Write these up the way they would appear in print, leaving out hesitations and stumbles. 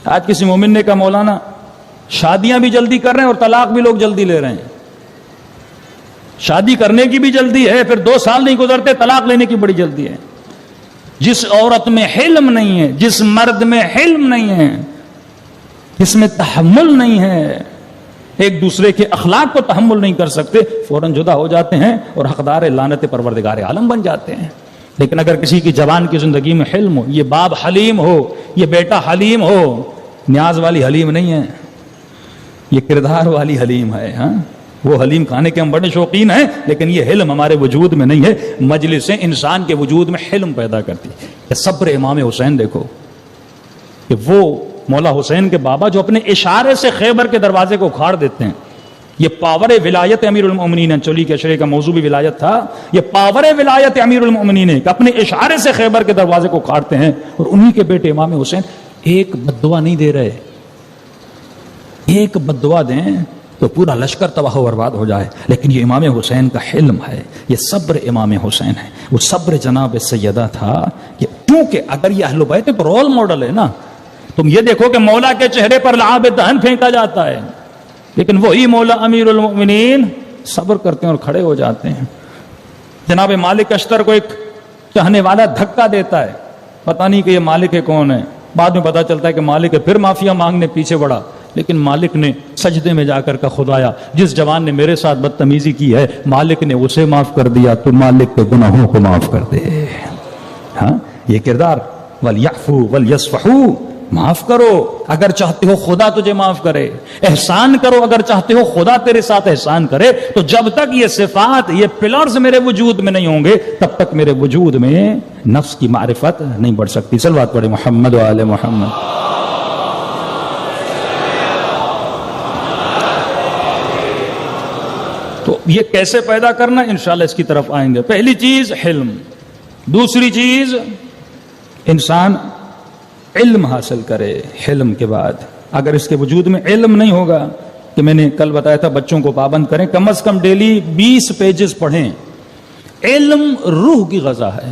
آج کسی مومن نے کہا مولانا شادیاں بھی جلدی کر رہے ہیں اور طلاق بھی لوگ جلدی لے رہے ہیں. شادی کرنے کی بھی جلدی ہے, پھر 2 سال نہیں گزرتے طلاق لینے کی بڑی جلدی ہے. جس عورت میں حلم نہیں ہے, جس مرد میں حلم نہیں ہے, جس میں تحمل نہیں ہے, ایک دوسرے کے اخلاق کو تحمل نہیں کر سکتے, فوراً جدا ہو جاتے ہیں اور حقدار لعنت پروردگار عالم بن جاتے ہیں. لیکن اگر کسی کی جوان کی زندگی میں حلم ہو, یہ باپ حلیم ہو, یہ بیٹا حلیم ہو, نیاز والی حلیم نہیں ہے, یہ کردار والی حلیم ہے. ہاں وہ حلیم کھانے کے ہم بڑے شوقین ہیں, لیکن یہ حلم ہمارے وجود میں نہیں ہے. مجلسیں انسان کے وجود میں حلم پیدا کرتی ہے. یہ صبر امام حسین دیکھو کہ وہ مولا حسین کے بابا جو اپنے اشارے سے خیبر کے دروازے کو اکھاڑ دیتے ہیں. یہ پاور ولایت امیر المؤمنین ہے. چولی کے اشرے کا موضوع بھی ولایت تھا. یہ پاور ولایت امیر المؤمنین ہے کہ اپنے اشارے سے خیبر کے دروازے کو اکھاڑتے ہیں, اور انہی کے بیٹے امام حسین ایک بددعا نہیں دے رہے. ایک بددعا دیں تو پورا لشکر تباہ و برباد ہو جائے. لیکن یہ امام حسین کا حلم ہے, یہ صبر امام حسین ہے. وہ صبر جناب سیدہ تھا کہ کیونکہ اگر یہ اہل بیت ایک رول ماڈل ہے نا, تم یہ دیکھو کہ مولا کے چہرے پر لعاب دہن پھینکا جاتا ہے, لیکن وہی مولا امیر المؤمنین صبر کرتے ہیں اور کھڑے ہو جاتے ہیں. جناب مالک اشتر کو ایک چاہنے والا دھکا دیتا ہے, پتہ نہیں کہ یہ مالک ہے کون ہے. بعد میں پتا چلتا ہے کہ مالک ہے. پھر معافیا مانگنے پیچھے بڑھا, لیکن مالک نے سجدے میں جا کر کہا خدایا جس جوان نے میرے ساتھ بدتمیزی کی ہے مالک نے اسے معاف کر دیا, تو مالک کے گناہوں کو معاف کر دے. ہاں یہ کردار وَلْيَعْفُوا وَلْيَصْفَحُوا, معاف کرو اگر چاہتے ہو خدا تجھے معاف کرے, احسان کرو اگر چاہتے ہو خدا تیرے ساتھ احسان کرے. تو جب تک یہ صفات, یہ پلرز میرے وجود میں نہیں ہوں گے, تب تک میرے وجود میں نفس کی معرفت نہیں بڑھ سکتی. صلوات پڑھے محمد و آل محمد. تو یہ کیسے پیدا کرنا, انشاءاللہ اس کی طرف آئیں گے. پہلی چیز حلم, دوسری چیز انسان علم حاصل کرے. حلم کے بعد اگر اس کے وجود میں علم نہیں ہوگا, کہ میں نے کل بتایا تھا بچوں کو پابند کریں, کم از کم ڈیلی 20 پیجز پڑھیں. علم روح کی غذا ہے.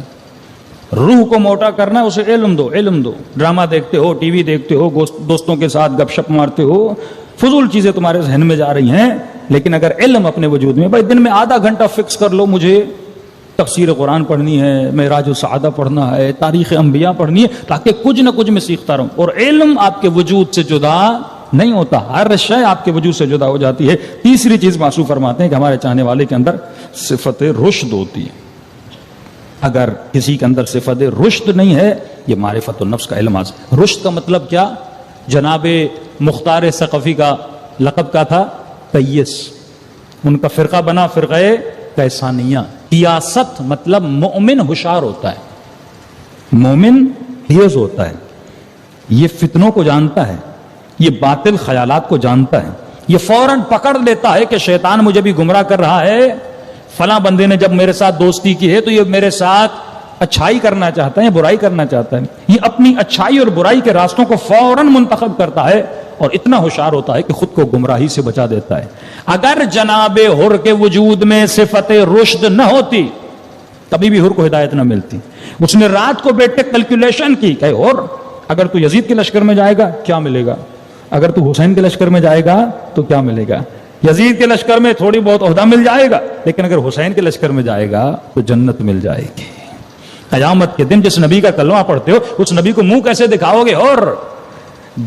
روح کو موٹا کرنا, اسے علم دو. علم دو. ڈرامہ دیکھتے ہو, ٹی وی دیکھتے ہو, دوستوں کے ساتھ گپ شپ مارتے ہو, فضول چیزیں تمہارے ذہن میں جا رہی ہیں. لیکن اگر علم اپنے وجود میں, بھائی دن میں آدھا گھنٹہ فکس کر لو, مجھے تفسیر قرآن پڑھنی ہے, معراج السعادہ پڑھنا ہے, تاریخ انبیاء پڑھنی ہے, تاکہ کچھ نہ کچھ میں سیکھتا رہوں. اور علم آپ کے وجود سے جدا نہیں ہوتا, ہر شے آپ کے وجود سے جدا ہو جاتی ہے. تیسری چیز معصوم فرماتے ہیں کہ ہمارے چاہنے والے کے اندر صفت رشد ہوتی ہے. اگر کسی کے اندر صفت رشد نہیں ہے, یہ معرفت النفس کا علم حاصل. رشد کا مطلب کیا؟ جناب مختار ثقفی کا لقب کا تھا قیس, ان کا فرقہ بنا فرقہ کیسانیہ. قیاست مطلب مومن ہوشیار ہوتا ہے, مومن تیز ہوتا ہے, یہ فتنوں کو جانتا ہے, یہ باطل خیالات کو جانتا ہے, یہ فوراً پکڑ لیتا ہے کہ شیطان مجھے بھی گمراہ کر رہا ہے. فلاں بندے نے جب میرے ساتھ دوستی کی ہے تو یہ میرے ساتھ اچھائی کرنا چاہتا ہے, برائی کرنا چاہتا ہے. یہ اپنی اچھائی اور برائی کے راستوں کو فوراً منتخب کرتا ہے, اور اتنا ہوشیار ہوتا ہے کہ خود کو گمراہی سے بچا دیتا ہے. اگر جناب حر کے وجود میں صفت رشد نہ ہوتی, کبھی بھی حر کو ہدایت نہ ملتی. اس نے رات کو بیٹھ کے کیلکولیشن کی کہ حر اگر تو یزید کے لشکر میں جائے گا کیا ملے گا, اگر تو حسین کے لشکر میں جائے گا تو کیا ملے گا. یزید کے لشکر میں تھوڑی بہت عہدہ مل جائے گا, لیکن اگر حسین کے لشکر میں جائے گا تو جنت مل جائے گی. قیامت کے دن جس نبی کا کلمہ پڑھتے ہو اس نبی کو منہ کیسے دکھاؤ گے؟ اور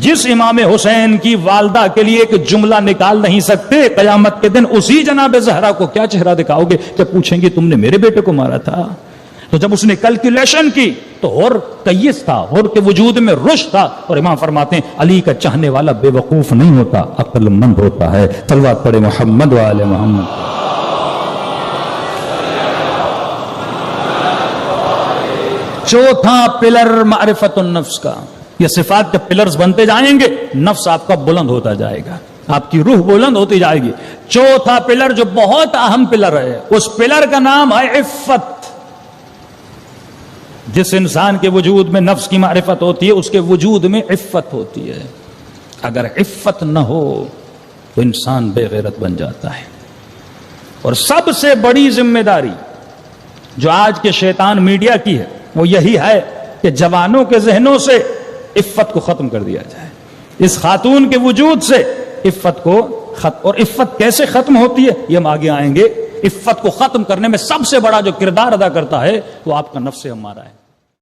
جس امام حسین کی والدہ کے لیے ایک جملہ نکال نہیں سکتے, قیامت کے دن اسی جناب زہرا کو کیا چہرہ دکھاؤ گے کہ پوچھیں گے تم نے میرے بیٹے کو مارا تھا. تو جب اس نے کیلکولیشن کی تو اور قیس تھا, اور کے وجود میں رشد تھا. اور امام فرماتے ہیں علی کا چاہنے والا بے وقوف نہیں ہوتا, عقل مند ہوتا ہے. صلوات پڑھے محمد و آل محمد. چوتھا پلر معرفت النفس کا. یہ صفات کے پلرز بنتے جائیں گے, نفس آپ کا بلند ہوتا جائے گا, آپ کی روح بلند ہوتی جائے گی. چوتھا پلر جو بہت اہم پلر ہے, اس پلر کا نام ہے عفت. جس انسان کے وجود میں نفس کی معرفت ہوتی ہے اس کے وجود میں عفت ہوتی ہے. اگر عفت نہ ہو تو انسان بے غیرت بن جاتا ہے. اور سب سے بڑی ذمہ داری جو آج کے شیطان میڈیا کی ہے وہ یہی ہے کہ جوانوں کے ذہنوں سے عفت کو ختم کر دیا جائے. اس خاتون کے وجود سے عفت کو اور عفت کیسے ختم ہوتی ہے یہ ہم آگے آئیں گے. عفت کو ختم کرنے میں سب سے بڑا جو کردار ادا کرتا ہے وہ آپ کا نفس امارہ ہے.